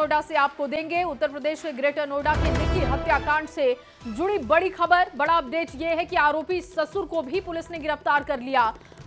नोएडा से आपको देंगे। उत्तर प्रदेश के ग्रेटर नोएडा के निक्की हत्याकांड से जुड़ी बड़ी खबर। बड़ा अपडेट यह है कि आरोपी ससुर को भी पुलिस ने गिरफ्तार कर लिया।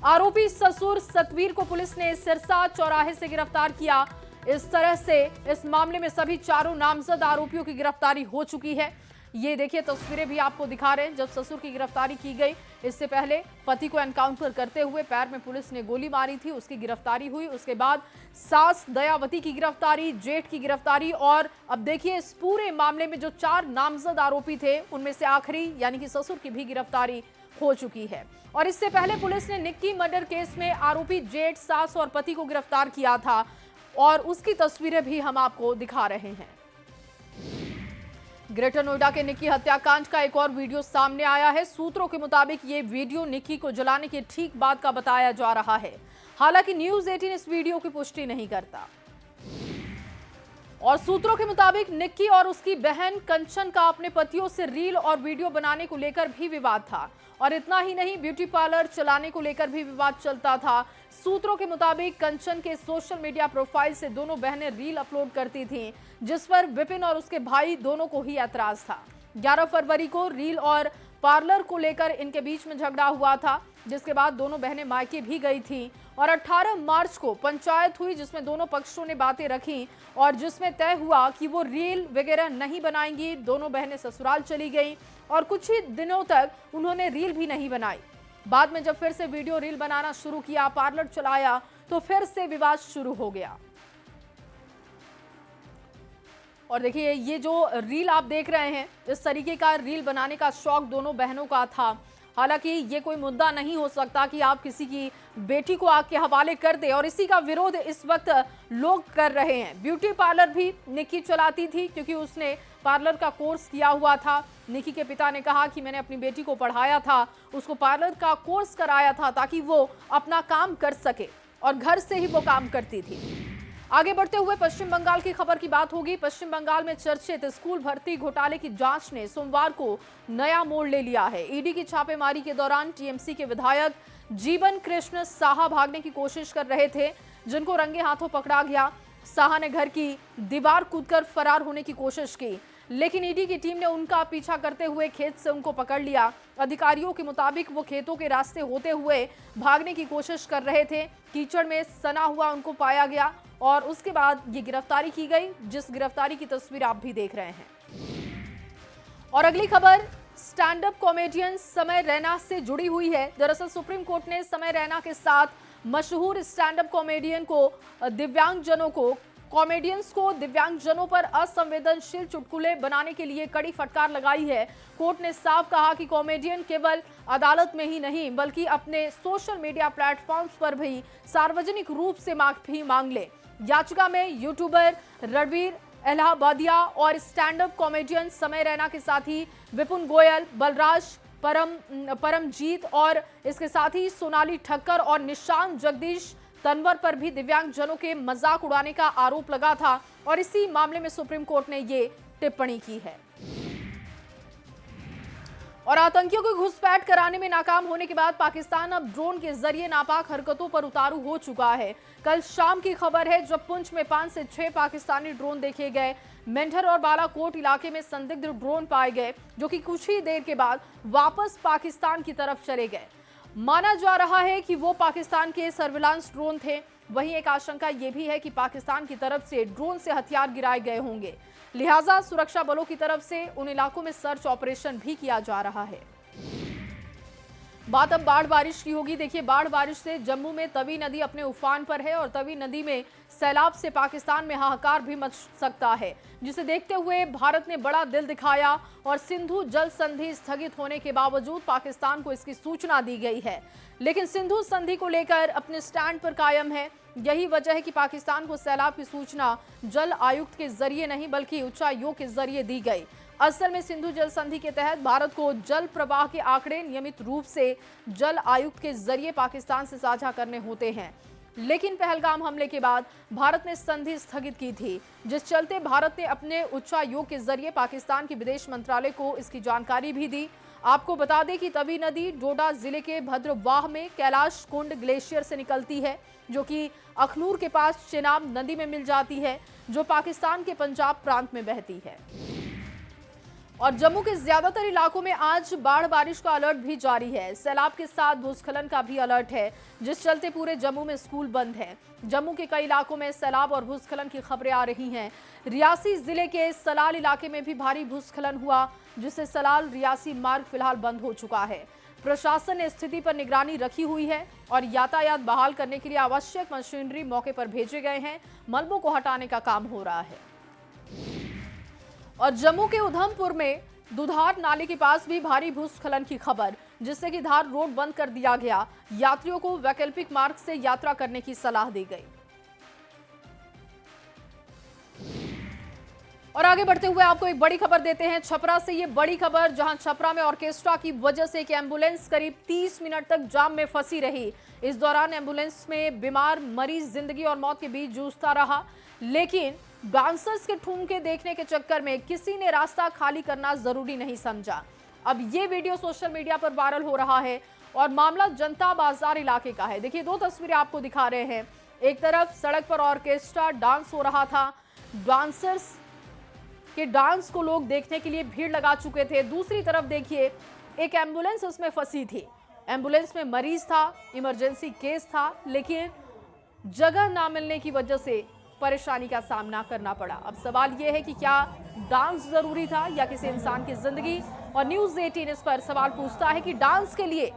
आरोपी ससुर सतवीर को पुलिस ने सिरसा चौराहे से गिरफ्तार किया। इस तरह से इस मामले में सभी चारों नामजद आरोपियों की गिरफ्तारी हो चुकी है। ये देखिए तस्वीरें भी आपको दिखा रहे हैं जब ससुर की गिरफ्तारी की गई। इससे पहले पति को एनकाउंटर करते हुए पैर में पुलिस ने गोली मारी थी, उसकी गिरफ्तारी हुई। उसके बाद सास दयावती की गिरफ्तारी, जेठ की गिरफ्तारी और अब देखिए इस पूरे मामले में जो 4 नामजद आरोपी थे उनमें से आखिरी यानी कि ससुर की भी गिरफ्तारी हो चुकी है। और इससे पहले पुलिस ने निक्की मर्डर केस में आरोपी जेठ, सास और पति को गिरफ्तार किया था और उसकी तस्वीरें भी हम आपको दिखा रहे हैं। ग्रेटर नोएडा के निक्की हत्याकांड का एक और वीडियो सामने आया है। सूत्रों के मुताबिक ये वीडियो निक्की को जलाने के ठीक बाद का बताया जा रहा है। हालांकि न्यूज़ 18 इस वीडियो की पुष्टि नहीं करता। और सूत्रों के मुताबिक निक्की और उसकी बहन कंचन का अपने पतियों से रील और वीडियो बनाने को लेकर भी विवाद था। और इतना ही नहीं, ब्यूटी पार्लर चलाने को लेकर भी विवाद चलता था। सूत्रों के मुताबिक कंचन के सोशल मीडिया प्रोफाइल से दोनों बहनें रील अपलोड करती थीं, जिस पर विपिन और उसके भाई दोनों को ही ऐतराज था। 11 फरवरी को रील और पार्लर को लेकर इनके बीच में झगड़ा हुआ था, जिसके बाद दोनों बहनें मायके भी गई थीं। और 18 मार्च को पंचायत हुई जिसमें दोनों पक्षों ने बातें रखी और जिसमें तय हुआ कि वो रील वगैरह नहीं बनाएंगी। दोनों बहनें ससुराल चली गई और कुछ ही दिनों तक उन्होंने रील भी नहीं बनाई। बाद में जब फिर से वीडियो रील बनाना शुरू किया, पार्लर चलाया, तो फिर से विवाद शुरू हो गया। और देखिए ये जो रील आप देख रहे हैं, इस तरीके का रील बनाने का शौक दोनों बहनों का था। हालांकि ये कोई मुद्दा नहीं हो सकता कि आप किसी की बेटी को आग के हवाले कर दे, और इसी का विरोध इस वक्त लोग कर रहे हैं। ब्यूटी पार्लर भी निक्की चलाती थी क्योंकि उसने पार्लर का कोर्स किया हुआ था। निक्की के पिता ने कहा कि मैंने अपनी बेटी को पढ़ाया था, उसको पार्लर का कोर्स कराया था ताकि वो अपना काम कर सके, और घर से ही वो काम करती थी। आगे बढ़ते हुए पश्चिम बंगाल की खबर की बात होगी। पश्चिम बंगाल में चर्चित स्कूल भर्ती घोटाले की जांच ने सोमवार को नया मोड़ ले लिया है। ईडी की छापेमारी के दौरान टीएमसी के विधायक जीवन कृष्ण साहा भागने की कोशिश कर रहे थे, जिनको रंगे हाथों पकड़ा गया। साहा ने घर की दीवार कूदकर फरार होने की कोशिश की, लेकिन ईडी की टीम ने उनका पीछा करते हुए खेत से उनको पकड़ लिया। अधिकारियों के मुताबिक वो खेतों के रास्ते होते हुए भागने की कोशिश कर रहे थे। कीचड़ में सना हुआ उनको पाया गया और उसके बाद ये गिरफ्तारी की गई, जिस गिरफ्तारी की तस्वीर आप भी देख रहे हैं। और अगली खबर स्टैंड अप कॉमेडियन समय रैना से जुड़ी हुई है। दरअसल सुप्रीम कोर्ट ने समय रैना के साथ मशहूर स्टैंड अप कॉमेडियन को दिव्यांगजनों पर असंवेदनशील चुटकुले बनाने के लिए कड़ी फटकार लगाई है। कोर्ट ने साफ कहा कि कॉमेडियन केवल अदालत में ही नहीं बल्कि अपने सोशल मीडिया प्लेटफॉर्म्स पर भी सार्वजनिक रूप से माफी मांग ले। याचिका में यूट्यूबर रणवीर इलाहाबादिया और स्टैंड अप कॉमेडियन समय रैना के साथी विपुल गोयल, बलराज परमजीत और इसके साथ ही सोनाली ठक्कर और निशांत जगदीश तनवर पर भी दिव्यांगजनों के मजाक उड़ाने का आरोप लगा था, और इसी मामले में सुप्रीम कोर्ट ने ये टिप्पणी की है। और आतंकियों को घुसपैठ कराने में नाकाम होने के बाद पाकिस्तान अब ड्रोन के जरिए नापाक हरकतों पर उतारू हो चुका है। कल शाम की खबर है जब पुंछ में 5 से 6 पाकिस्तानी ड्रोन देखे गए। मेंढर और बालाकोट इलाके में संदिग्ध ड्रोन पाए गए, जो कि कुछ ही देर के बाद वापस पाकिस्तान की तरफ चले गए। माना जा रहा है कि वो पाकिस्तान के सर्विलांस ड्रोन थे। वहीं एक आशंका ये भी है कि पाकिस्तान की तरफ से ड्रोन से हथियार गिराए गए होंगे, लिहाजा सुरक्षा बलों की तरफ से उन इलाकों में सर्च ऑपरेशन भी किया जा रहा है। बात अब बाढ़ बारिश की होगी। देखिए बाढ़ बारिश से जम्मू में तवी नदी अपने उफान पर है और तवी नदी में सैलाब से पाकिस्तान में हाहाकार भी मच सकता है, जिसे देखते हुए भारत ने बड़ा दिल दिखाया और सिंधु जल संधि स्थगित होने के बावजूद पाकिस्तान को इसकी सूचना दी गई है। लेकिन सिंधु संधि को लेकर अपने स्टैंड पर कायम है। यही वजह है कि पाकिस्तान को सैलाब की सूचना जल आयुक्त के जरिए नहीं बल्कि उच्चायोग के जरिए दी गई। असल में सिंधु जल संधि के तहत भारत को जल प्रवाह के आंकड़े नियमित रूप से जल आयुक्त के जरिए पाकिस्तान से साझा करने होते हैं, लेकिन पहलगाम हमले के बाद भारत ने संधि स्थगित की थी, जिस चलते भारत ने अपने उच्चायोग के जरिए पाकिस्तान के विदेश मंत्रालय को इसकी जानकारी भी दी। आपको बता दें कि तवी नदी डोडा जिले के भद्रवाह में कैलाश कुंड ग्लेशियर से निकलती है, जो कि अखनूर के पास चेनाब नदी में मिल जाती है, जो पाकिस्तान के पंजाब प्रांत में बहती है। और जम्मू के ज्यादातर इलाकों में आज बाढ़ बारिश का अलर्ट भी जारी है। सैलाब के साथ भूस्खलन का भी अलर्ट है, जिस चलते पूरे जम्मू में स्कूल बंद है। जम्मू के कई इलाकों में सैलाब और भूस्खलन की खबरें आ रही हैं। रियासी जिले के सलाल इलाके में भी भारी भूस्खलन हुआ, जिससे सलाल रियासी मार्ग फिलहाल बंद हो चुका है। प्रशासन ने स्थिति पर निगरानी रखी हुई है और यातायात बहाल करने के लिए आवश्यक मशीनरी मौके पर भेजे गए हैं। मलबों को हटाने का काम हो रहा है। और जम्मू के उधमपुर में दुधार नाले के पास भी भारी भूस्खलन की खबर, जिससे कि धार रोड बंद कर दिया गया। यात्रियों को वैकल्पिक मार्ग से यात्रा करने की सलाह दी गई। और आगे बढ़ते हुए आपको एक बड़ी खबर देते हैं छपरा से। ये बड़ी खबर, जहां छपरा में ऑर्केस्ट्रा की वजह से एक एम्बुलेंस करीब 30 मिनट तक जाम में फंसी रही। इस दौरान एम्बुलेंस में बीमार मरीज जिंदगी और मौत के बीच जूझता रहा, लेकिन डांसर्स के ठुमके देखने के चक्कर में किसी ने रास्ता खाली करना जरूरी नहीं समझा। अब ये वीडियो सोशल मीडिया पर वायरल हो रहा है और मामला जनता बाजार इलाके का है। देखिए, दो तस्वीरें आपको दिखा रहे हैं। एक तरफ सड़क पर ऑर्केस्ट्रा डांस हो रहा था, डांसर्स के डांस को लोग देखने के लिए भीड़ लगा चुके थे। दूसरी तरफ देखिए, एक एम्बुलेंस उसमें फंसी थी। एम्बुलेंस में मरीज था, इमरजेंसी केस था, लेकिन जगह ना मिलने की वजह से परेशानी का सामना करना पड़ा। अब सवाल यह है कि क्या डांस जरूरी था या किसी इंसान की जिंदगी? और न्यूज़ 18 इस पर सवाल पूछता है कि डांस के लिए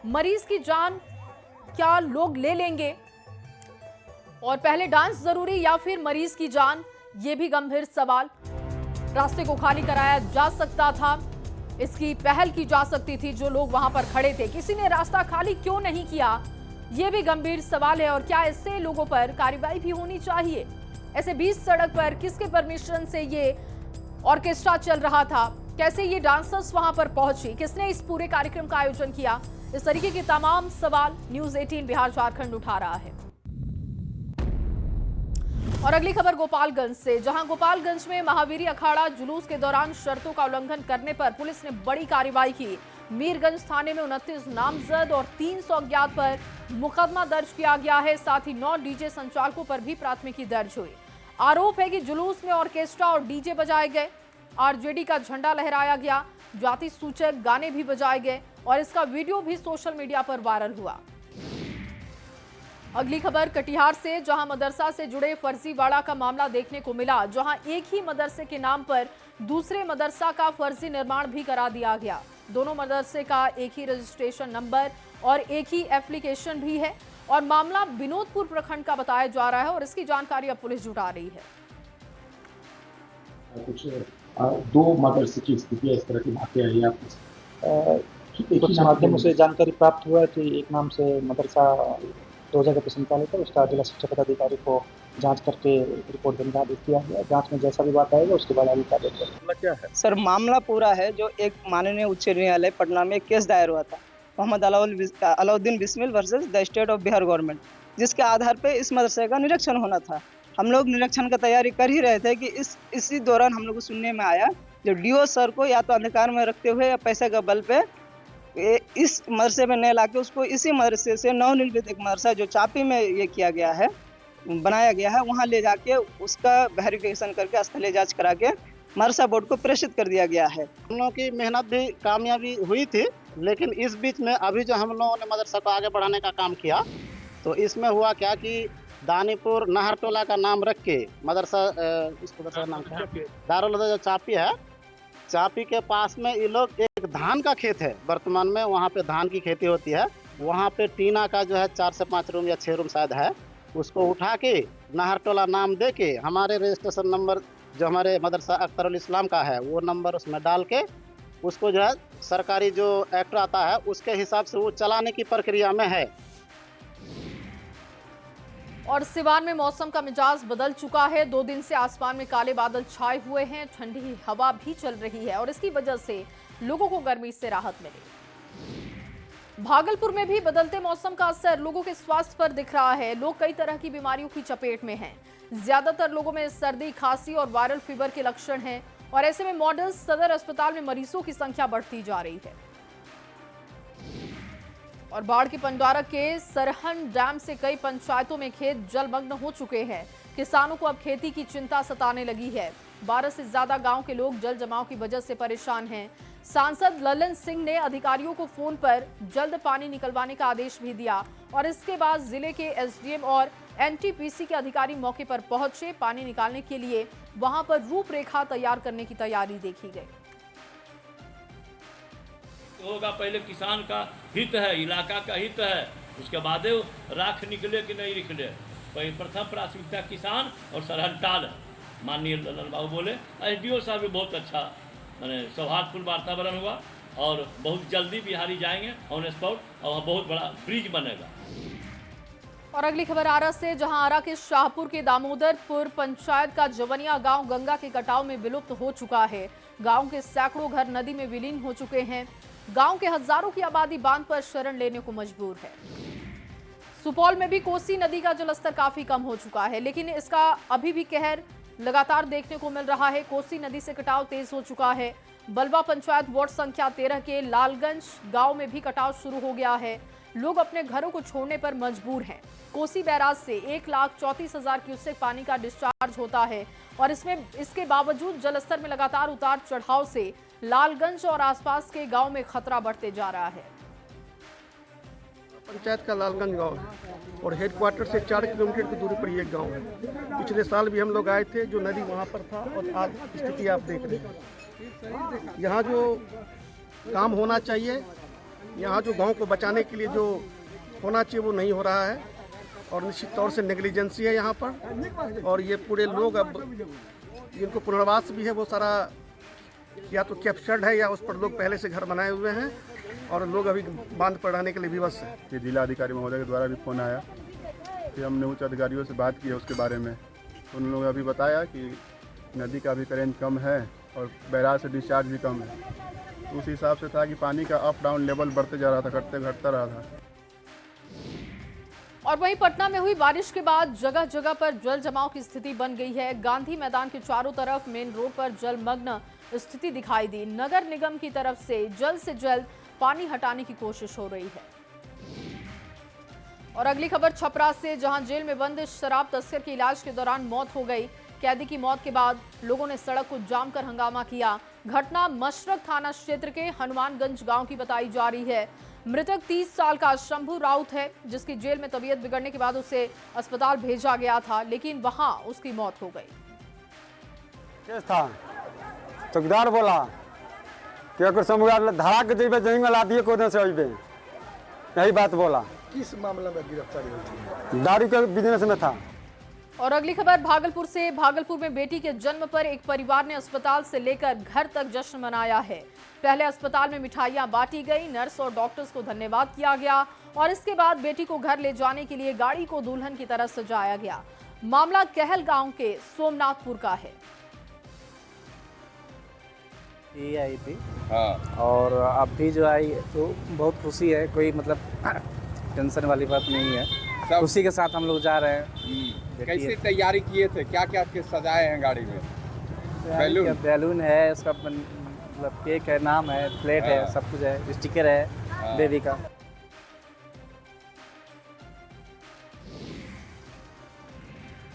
मरीज की जान क्या लोग ले लेंगे? और पहले डांस जरूरी या फिर मरीज की जान? ये भी गंभीर सवाल। रास्ते को खाली कराया जा सकता था, इसकी पहल की जा सकती थी। जो लोग वहां पर खड़े थे, किसी ने रास्ता खाली क्यों नहीं किया? ये भी गंभीर सवाल है। और क्या इससे लोगों पर कार्रवाई भी होनी चाहिए? ऐसे बीच सड़क पर किसके परमिशन से ये ऑर्केस्ट्रा चल रहा था? कैसे ये डांसर्स वहां पर पहुंचे? किसने इस पूरे कार्यक्रम का आयोजन किया? इस तरीके के तमाम सवाल न्यूज़ 18 बिहार झारखंड उठा रहा है। और अगली खबर गोपालगंज से, जहां गोपालगंज में महावीरी अखाड़ा जुलूस के दौरान शर्तों का उल्लंघन करने पर पुलिस ने बड़ी कार्रवाई की। मीरगंज थाने में 29 नामजद और 300 अज्ञात पर मुकदमा दर्ज किया गया है। साथ ही 9 डीजे संचालकों पर भी प्राथमिकी दर्ज हुई। आरोप है कि जुलूस में ऑर्केस्ट्रा और डीजे बजाए गए, आरजेडी का झंडा लहराया गया, जाति सूचक गाने भी बजाए गए और इसका वीडियो भी सोशल मीडिया पर वायरल हुआ। अगली खबर कटिहार से, जहां मदरसा से जुड़े फर्जीवाड़ा का मामला देखने को मिला, जहां एक ही मदरसे के नाम पर दूसरे मदरसा का फर्जी निर्माण भी करा दिया गया। दोनों मदरसे का एक ही रजिस्ट्रेशन नंबर और एक ही एप्लीकेशन भी है और मामला विनोदपुर प्रखंड का बताया जा रहा है और इसकी जानकारी अब पुलिस जुटा रही है। कुछ दो मदरसे की स्थिति इस तरह की बातें आई है आपको? कुछ माध्यमों से जानकारी प्राप्त हुआ है कि एक नाम से मदरसा 2 जगह पर संचालित है। उसका जिला शिक्षा पदाधिकारी को जांच करके रिपोर्ट देने का आदेश दिया गया। जांच में जैसा भी बात आएगा उसके बाद आगे कार्य करेंगे। क्या है सर? मामला पूरा है जो एक माननीय उच्च न्यायालय पटना में केस दायर हुआ था, Mohammad Alauddin Bismil versus the state of Bihar government, जिसके आधार पे इस मदरसे का निरीक्षण होना था। हम लोग निरीक्षण का तैयारी कर ही रहे थे कि इसी दौरान हम लोग को सुनने में आया जो डीओ सर को या तो अंधकार में रखते हुए या पैसे का बल पे इस मदरसे में नहीं लाके उसको इसी मदरसे से नवनिर्मित एक मदरसा जो चापी में ये किया गया है, बनाया गया है, वहाँ ले जाके उसका वेरिफिकेशन करके स्थलीय जांच करा के मदरसा बोर्ड को प्रेषित कर दिया गया है। हम लोगों की मेहनत भी कामयाबी हुई थी, लेकिन इस बीच में अभी जो हम लोगों ने मदरसा को आगे बढ़ाने का काम किया, तो इसमें हुआ क्या कि दानीपुर नहर टोला का नाम रख के मदरसा, इस मदरसा का नाम क्या है, दारुल हुदा जो चापी है, चापी के पास में ये लोग एक धान का खेत है, वर्तमान में वहाँ पे धान की खेती होती है, वहाँ पे टीना का जो है 4 से 5 रूम या 6 रूम शायद है, उसको उठा के नहर टोला नाम दे के हमारे रजिस्ट्रेशन नंबर जो हमारे मदरसा अख्तरुल इस्लाम का है वो नंबर उसमें डाल के उसको जो है सरकारी जो एक्ट आता है उसके हिसाब से वो चलाने की प्रक्रिया में है। और सिवान में मौसम का मिजाज बदल चुका है। 2 दिन से आसमान में काले बादल छाए हुए हैं, ठंडी हवा भी चल रही है और इसकी वजह से लोगों को गर्मी से राहत मिली। भागलपुर में भी बदलते मौसम का असर लोगों के स्वास्थ्य पर दिख रहा है। लोग कई तरह की बीमारियों की चपेट में हैं। ज्यादातर लोगों में सर्दी, खांसी और वायरल फीवर के लक्षण हैं और ऐसे में मॉडल सदर अस्पताल में मरीजों की संख्या बढ़ती जा रही है। और बाढ़ के पंडारा के सरहन डैम से कई पंचायतों में खेत जलमग्न हो चुके हैं। किसानों को अब खेती की चिंता सताने लगी है। 12 से ज्यादा गांव के लोग जल जमाव की वजह से परेशान हैं। सांसद ललन सिंह ने अधिकारियों को फोन पर जल्द पानी निकलवाने का आदेश भी दिया और इसके बाद जिले के एसडीएम और एनटीपीसी के अधिकारी मौके पर पहुंचे। पानी निकालने के लिए वहां पर रूपरेखा तैयार करने की तैयारी देखी गई। होगा पहले किसान का हित है, इलाका का हित है, उसके बाद राख निकले कि नहीं निकले। प्रथम प्राथमिकता किसान और सरहद टाल। माननीय ललन बाबू बोले, एसडीओ साहब भी बहुत अच्छा मैंने सौहार्दपूर्ण वातावरण हुआ और बहुत जल्दी बिहारी जाएंगे ऑन स्पॉट और बहुत बड़ा ब्रिज बनेगा। और अगली खबर आरा से, जहां आरा के शाहपुर के दामोदरपुर पंचायत का जवनिया गांव गंगा के कटाव में विलुप्त हो चुका है। गांव के सैकड़ों घर नदी में विलीन हो चुके हैं। गांव के हजारों की आबादी बांध पर शरण लेने को मजबूर है। सुपौल में भी कोसी नदी का जलस्तर काफी कम हो चुका है, लेकिन इसका अभी भी कहर लगातार देखने को मिल रहा है। कोसी नदी से कटाव तेज हो चुका है। बलवा पंचायत वार्ड संख्या 13 के लालगंज गांव में भी कटाव शुरू हो गया है। लोग अपने घरों को छोड़ने पर मजबूर हैं। कोसी बैराज से 1,34,000 क्यूसेक पानी का डिस्चार्ज होता है और इसके बावजूद जलस्तर में लगातार उतार चढ़ाव से लालगंज और आसपास के गांव में खतरा बढ़ते जा रहा है। पंचायत का लालगंज गांव है और हेडक्वार्टर से 4 किलोमीटर की दूरी पर ये गांव है। पिछले साल भी हम लोग आए थे, जो नदी वहां पर था और आज स्थिति आप देख रहे हैं। यहाँ जो काम होना चाहिए, यहाँ जो गांव को बचाने के लिए जो होना चाहिए वो नहीं हो रहा है और निश्चित तौर से नेग्लिजेंसी है यहाँ पर। और ये पूरे लोग अब जिनको पुनर्वास भी है वो सारा या तो कैप्चर्ड है या उस पर लोग पहले से घर बनाए हुए हैं और लोग अभी बांध पर रहने के लिए विवश हैं। कि जिला अधिकारी महोदय के द्वारा भी फ़ोन आया, फिर हमने उच्च अधिकारियों से बात की है उसके बारे में। तो उन लोगों ने अभी बताया कि नदी का भी करेंट कम है और बैराज से डिस्चार्ज भी कम है। तो उस हिसाब से था कि पानी का अप डाउन लेवल बढ़ते जा रहा था, घटता रहा था। और वहीं पटना में हुई बारिश के बाद जगह जगह पर जल जमाव की स्थिति बन गई है। गांधी मैदान के चारों तरफ मेन रोड पर जलमग्न स्थिति दिखाई दी। नगर निगम की तरफ से जल्द पानी हटाने की कोशिश हो रही है। और अगली खबर छपरा से, जहां जेल में बंद शराब तस्कर की इलाज के दौरान मौत हो गई। कैदी की मौत के बाद लोगों ने सड़क को जाम कर हंगामा किया। घटना मशरक थाना क्षेत्र के हनुमानगंज गांव की बताई जा रही है। मृतक 30 साल का शंभू राउत है, जिसकी जेल में तबीयत बिगड़ने के बाद उसे अस्पताल भेजा गया था, लेकिन वहां उसकी मौत हो गई। चौकीदार बोला कि अगर समुदाय धरा के जेबे जमीन में ला दिए कोने से अइबे, यही बात बोला। किस मामले में गिरफ्तारी हुई थी? दारू के बिजनेस में था। और अगली खबर भागलपुर से, भागलपुर में बेटी के जन्म पर एक परिवार ने अस्पताल से लेकर घर तक जश्न मनाया है। पहले अस्पताल में मिठाइयां बांटी गई, नर्स और डॉक्टर्स को धन्यवाद किया गया और इसके बाद बेटी को घर ले जाने के लिए गाड़ी को दुल्हन की तरह सजाया गया। मामला कहल गांव के सोमनाथपुर का है। ये आई थी और अब भी जो आई तो बहुत खुशी है, कोई मतलब टेंशन वाली बात नहीं है। खुशी के साथ हम लोग जा रहे हैं। कैसे तैयारी किए थे, क्या क्या सजाए हैं गाड़ी में? बैलून है, उसका मतलब केक है, नाम है, प्लेट है, सब कुछ है, स्टिकर है बेबी का।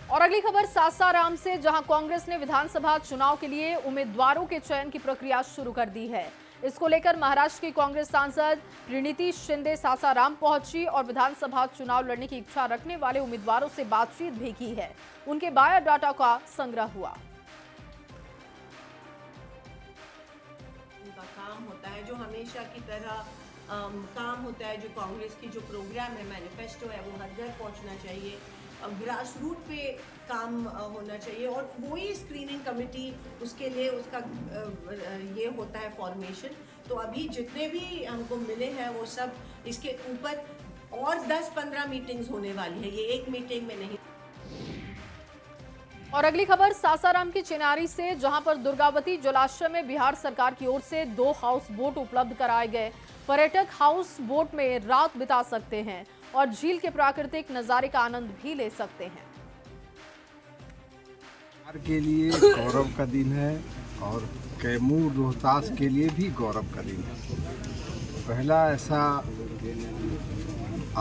और अगली खबर सासाराम से, जहां कांग्रेस ने विधानसभा चुनाव के लिए उम्मीदवारों के चयन की प्रक्रिया शुरू कर दी है। इसको लेकर महाराष्ट्र की कांग्रेस सांसद प्रीणिति शिंदे सासाराम पहुंची और विधानसभा चुनाव लड़ने की इच्छा रखने वाले उम्मीदवारों से बातचीत भी की है। उनके बायोडाटा का संग्रह हुआ। उनका काम होता है जो हमेशा की तरह काम होता है, जो कांग्रेस की जो प्रोग्राम है, मैनिफेस्टो है, वो हर घर पहुंचना चाहिए, ग्रास रूट पे काम होना चाहिए और वही स्क्रीनिंग कमेटी उसके लिए उसका ये होता है फॉर्मेशन। तो अभी जितने भी हमको मिले हैं वो सब इसके ऊपर और 10-15 मीटिंग्स होने वाली है, ये एक मीटिंग में नहीं। और अगली खबर सासाराम की चिनारी से, जहां पर दुर्गावती जलाशय में बिहार सरकार की ओर से 2 हाउस बोट उपलब्ध कराए गए। पर्यटक हाउस बोट में रात बिता सकते हैं और झील के प्राकृतिक नजारे का आनंद भी ले सकते हैं। बिहार के लिए गौरव का दिन है और कैमूर रोहतास के लिए भी गौरव का दिन है। पहला ऐसा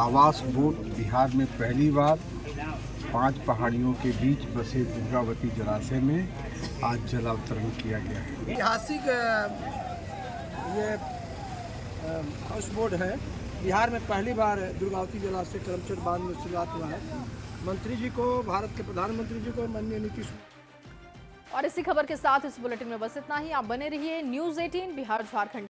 आवास बोट बिहार में पहली बार 5 पहाड़ियों के बीच बसे दुर्गावती जलाशय में आज जलावतरण किया गया है। ऐतिहासिक ये हाउस बोट है। बिहार में पहली बार दुर्गावती जलाशय करमचट बांध में शुरुआत हुआ है। मंत्री जी को, भारत के प्रधानमंत्री जी को, माननीय नीतीश। और इसी खबर के साथ इस बुलेटिन में बस इतना ही। आप बने रहिए न्यूज़ 18 बिहार झारखंड।